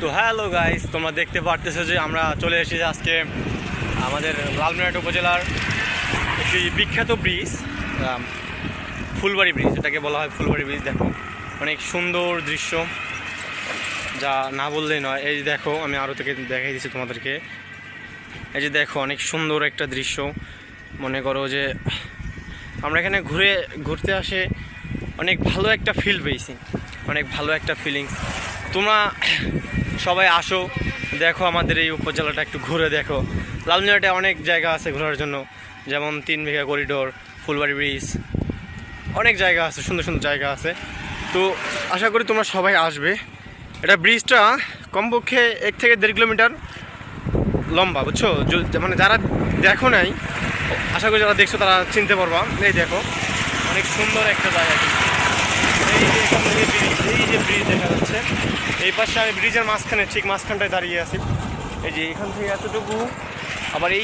তো hello guys, তোমরা দেখতে পারতেছো যে আমরা চলে এসেছি আজকে আমাদের লালমনিরহাট উপজেলার একটি বিখ্যাত ব্রিজ, ফুলবাড়ি ব্রিজ। এটাকে বলা হয় ফুলবাড়ি ব্রিজ। দেখো অনেক সুন্দর দৃশ্য, যা না বললেই নয়। এই যে দেখো, আমি আরও থেকে দেখাই দিচ্ছি তোমাদেরকে। এই যে দেখো, অনেক সুন্দর একটা দৃশ্য। মনে করো যে আমরা এখানে ঘুরতে আসে অনেক ভালো একটা ফিল পেয়েছি, অনেক ভালো একটা ফিলিংস। তোমরা সবাই আসো, দেখো আমাদের এই উপজেলাটা একটু ঘুরে দেখো। লালমনিরহাটে অনেক জায়গা আছে ঘোরার জন্য, যেমন 3 বিঘা করিডোর, ফুলবাড়ি ব্রিজ, অনেক জায়গা আছে, সুন্দর সুন্দর জায়গা আছে। তো আশা করি তোমরা সবাই আসবে। এটা ব্রিজটা কমপক্ষে 1 থেকে 1.5 কিলোমিটার লম্বা, বুঝছো? মানে যারা দেখো নাই, আশা করি যারা দেখছো তারা চিনতে পারবা। এই দেখো, অনেক সুন্দর একটা জায়গা। এই যে এখান থেকে ব্রিজ, এই যে ব্রিজ দেখা যাচ্ছে, এই পাশে আমি ব্রিজের মাঝখানে, ঠিক মাঝখানটায় দাঁড়িয়ে আছি। এই যে এখান থেকে এতটুকু, আবার এই